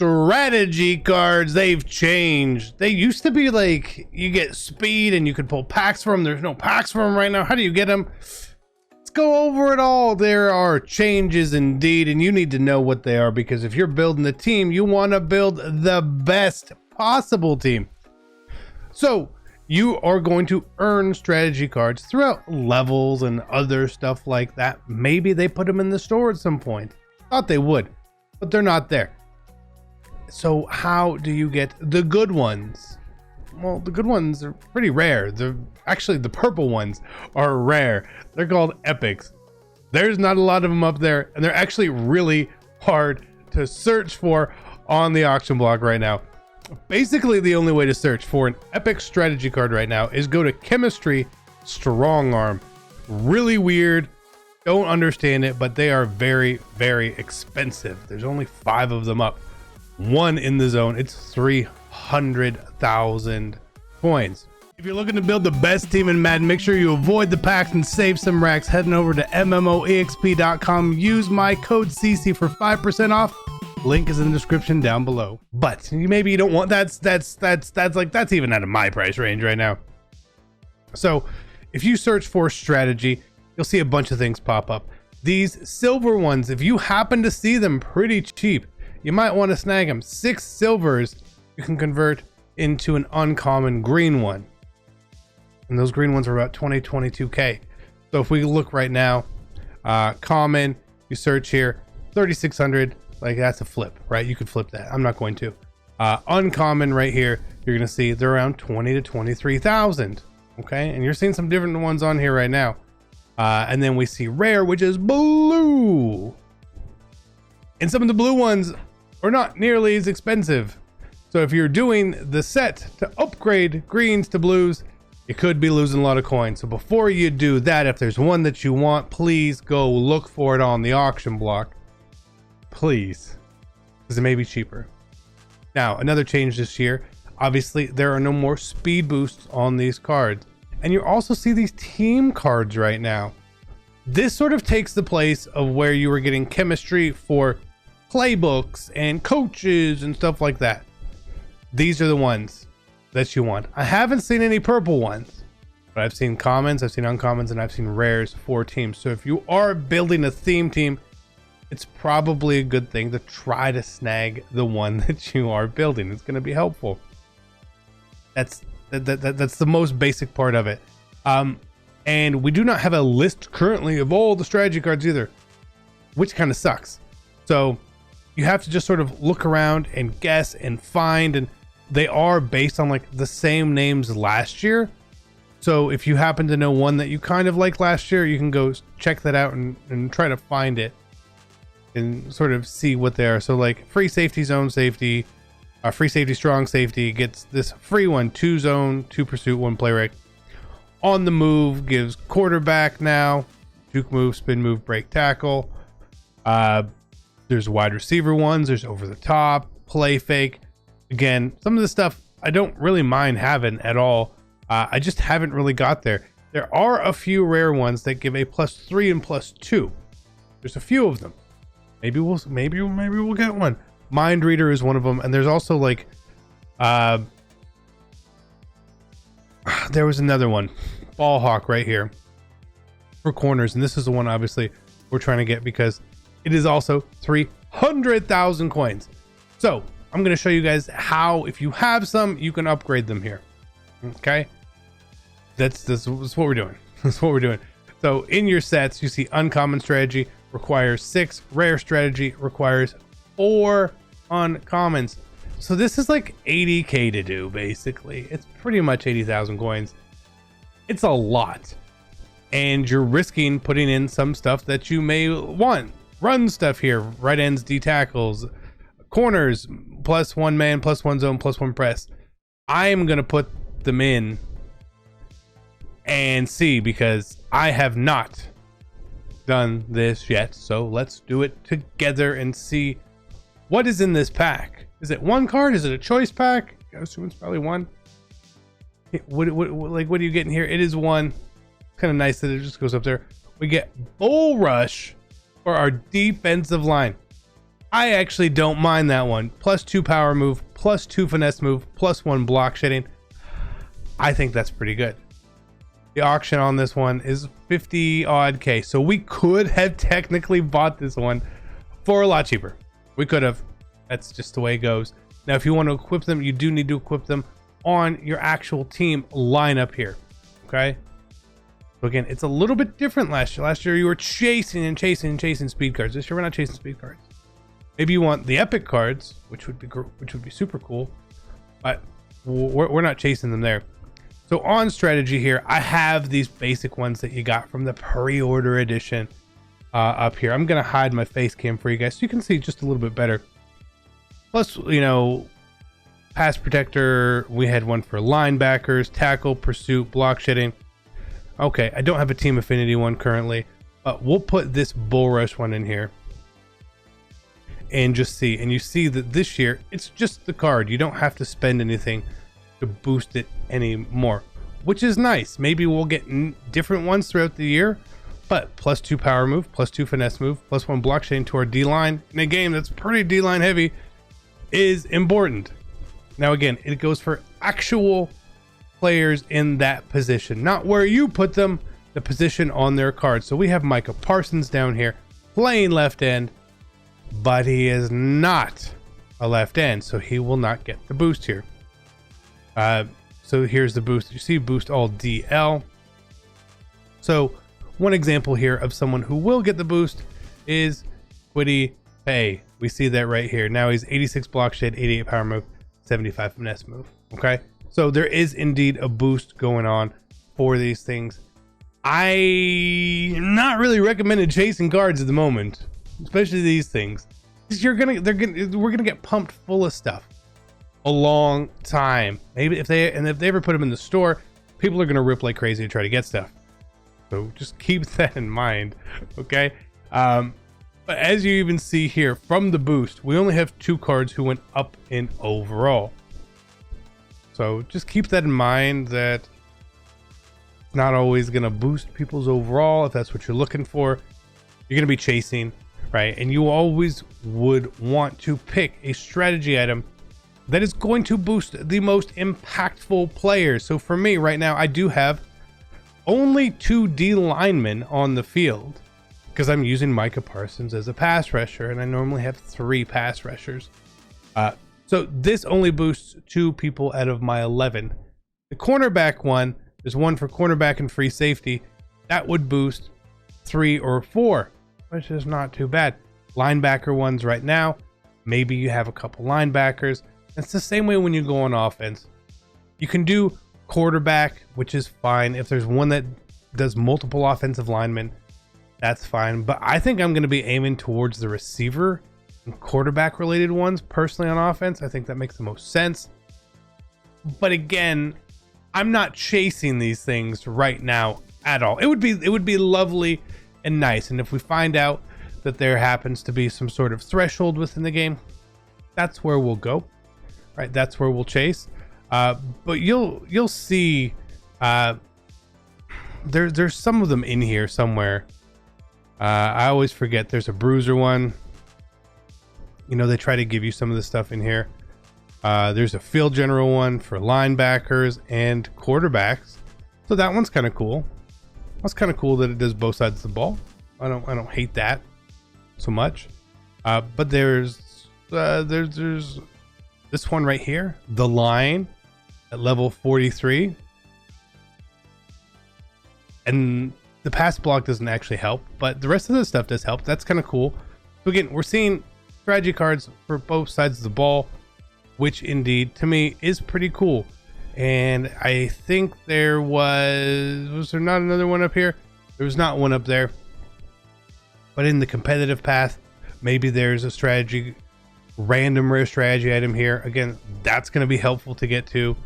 strategy cards, they've changed. They used to be like you get speed and you could pull packs from them. There's no packs from them right now. How do you get them? Let's go over it all. There are changes indeed, and you need to know what they are, because if you're building a team, you want to build the best possible team. So you are going to earn strategy cards throughout levels and other stuff like that. Maybe they put them in the store at some point. Thought they would, but they're not there. So how do you get the good ones? Well, the good ones are pretty rare. Actually, the purple ones are rare. They're called epics. There's not a lot of them up there, and they're actually really hard to search for on the auction block right now. Basically, the only way to search for an epic strategy card right now is go to Chemistry Strong Arm. Really weird. Don't understand it, but they are very, very expensive. There's only 5 of them up. One in the zone. It's 300,000 coins. If you're looking to build the best team in Madden, make sure you avoid the packs and save some racks. Heading over to MMOEXP.com. Use my code CC for 5% off. Link is in the description down below. But maybe you don't want that's even out of my price range right now. So if you search for strategy, you'll see a bunch of things pop up. These silver ones, if you happen to see them pretty cheap, you might want to snag them. 6 silvers you can convert into an uncommon green one, and those green ones are about 22k. So if we look right now, common, you search here, 3600, like that's a flip, right? You could flip that. I'm not going to. Uncommon right here, you're gonna see they're around 20 to 23,000. Okay, and you're seeing some different ones on here right now. And then we see rare, which is blue, and some of the blue ones are not nearly as expensive. So if you're doing the set to upgrade greens to blues, you could be losing a lot of coins. So before you do that, if there's one that you want, please go look for it on the auction block, please, because it may be cheaper. Now, another change this year, obviously there are no more speed boosts on these cards, and you also see these team cards right now. This sort of takes the place of where you were getting chemistry for playbooks and coaches and stuff like that. These are the ones that you want. I haven't seen any purple ones, but I've seen commons, I've seen uncommons, and I've seen rares for teams. So if you are building a theme team, it's probably a good thing to try to snag the one that you are building. It's going to be helpful. That's the most basic part of it. And we do not have a list currently of all the strategy cards either, which kind of sucks. So you have to just sort of look around and guess and find, and they are based on like the same names last year. So if you happen to know one that you kind of like last year, you can go check that out and try to find it and sort of see what they are. So like free safety, zone safety, free safety, strong safety gets this free one, 2 zone, 2 pursuit, 1 play rate. On the move gives quarterback now, juke move, spin move, break tackle. There's wide receiver ones, there's over the top, play fake. Again, some of the stuff I don't really mind having at all. I just haven't really got there. There are a few rare ones that give a +3 and +2. There's a few of them. Maybe we'll get one. Mind reader is one of them, and there's also like there was another one, ball hawk right here for corners, and this is the one obviously we're trying to get because it is also 300,000 coins. So I'm going to show you guys how, if you have some, you can upgrade them here. Okay, that's what we're doing. That's what we're doing. So in your sets, you see uncommon strategy requires 6, rare strategy requires 4 uncommons. So this is like 80k to do, basically. It's pretty much 80,000 coins. It's a lot, and you're risking putting in some stuff that you may want. Run stuff here, right ends, D tackles, corners, +1 man, +1 zone, +1 press. I am gonna put them in and see, because I have not done this yet. So let's do it together and see what is in this pack. Is it one card? Is it a choice pack? I assume it's probably one. What are you getting here? It is one. Kind of nice that it just goes up there. We get Bull Rush for our defensive line. I actually don't mind that one. +2 power move, +2 finesse move, +1 block shedding. I think that's pretty good. The auction on this one is 50 odd K. So we could have technically bought this one for a lot cheaper. We could have. That's just the way it goes. Now, if you want to equip them, you do need to equip them on your actual team lineup here. Okay. So again, it's a little bit different last year. Last year you were chasing and chasing and chasing speed cards. This year we're not chasing speed cards. Maybe you want the epic cards, which would be super cool, but we're not chasing them there. So on strategy here, I have these basic ones that you got from the pre-order edition up here. I'm gonna hide my face cam for you guys so you can see just a little bit better. Plus, you know, pass protector. We had one for linebackers, tackle, pursuit, block shedding. Okay, I don't have a team affinity one currently, but we'll put this bull rush one in here and just see. And you see that this year it's just the card. You don't have to spend anything to boost it anymore, which is nice. Maybe we'll get different ones throughout the year, but +2 power move, +2 finesse move, +1 block chain to our D line in a game that's pretty D line heavy is important. Now again, it goes for actual players in that position, not where you put them, the position on their card. So we have Micah Parsons down here playing left end, but he is not a left end, so he will not get the boost here. So here's the boost. You see boost all DL. So one example here of someone who will get the boost is Quiddy Pay. We see that right here. Now he's 86 block shed, 88 power move, 75 finesse move. Okay, so there is indeed a boost going on for these things. I'm not really recommending chasing cards at the moment, especially these things. We're gonna get pumped full of stuff a long time. Maybe if they ever put them in the store, people are gonna rip like crazy to try to get stuff. So just keep that in mind, okay? But as you even see here from the boost, we only have 2 cards who went up in overall. So just keep that in mind, that it's not always gonna boost people's overall. If that's what you're looking for, you're gonna be chasing, right? And you always would want to pick a strategy item that is going to boost the most impactful players. So for me right now, I do have only 2 D linemen on the field because I'm using Micah Parsons as a pass rusher, and I normally have 3 pass rushers. So this only boosts 2 people out of my 11. The cornerback one, there's one for cornerback and free safety. That would boost 3 or 4, which is not too bad. Linebacker ones right now, maybe you have a couple linebackers. It's the same way when you go on offense. You can do quarterback, which is fine. If there's one that does multiple offensive linemen, that's fine. But I think I'm going to be aiming towards the receiver and quarterback related ones personally on offense. I think that makes the most sense. But again, I'm not chasing these things right now at all. It would be lovely and nice. And if we find out that there happens to be some sort of threshold within the game, that's where we'll go. Right, that's where we'll chase. But you'll see there's some of them in here somewhere. I always forget there's a bruiser one. You know, they try to give you some of the stuff in here. There's a field general one for linebackers and quarterbacks. So that one's kind of cool. That's kind of cool that it does both sides of the ball. I don't hate that so much. But there's this one right here, the line at level 43. And the pass block doesn't actually help, but the rest of the stuff does help. That's kind of cool. So again, we're seeing strategy cards for both sides of the ball, which indeed to me is pretty cool. And I think there was there not another one up here? There was not one up there. But in the competitive path, maybe there's a strategy, random rare strategy item here. Again, that's going to be helpful to get to.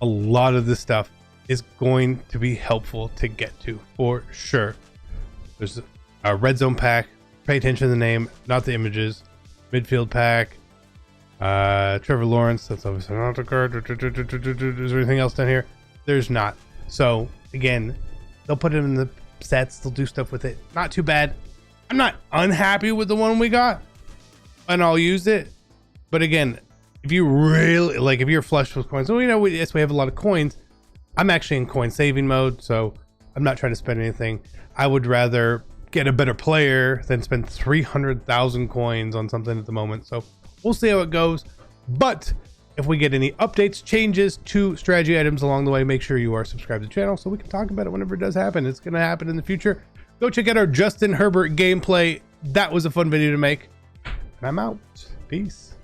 A lot of this stuff is going to be helpful to get to for sure. There's a red zone pack. Pay attention to the name, not the images. Midfield pack. Trevor Lawrence. That's obviously not the card. Is there anything else down here? There's not. So again, they'll put it in the sets. They'll do stuff with it. Not too bad. I'm not unhappy with the one we got. and I'll use it. But again, if you really like, if you're flush with coins, so yes, we have a lot of coins. I'm actually in coin saving mode, so I'm not trying to spend anything. I would rather get a better player than spend 300,000 coins on something at the moment. So we'll see how it goes. But if we get any updates, changes to strategy items along the way, make sure you are subscribed to the channel so we can talk about it whenever it does happen. It's going to happen in the future. Go check out our Justin Herbert gameplay. That was a fun video to make. And I'm out. Peace.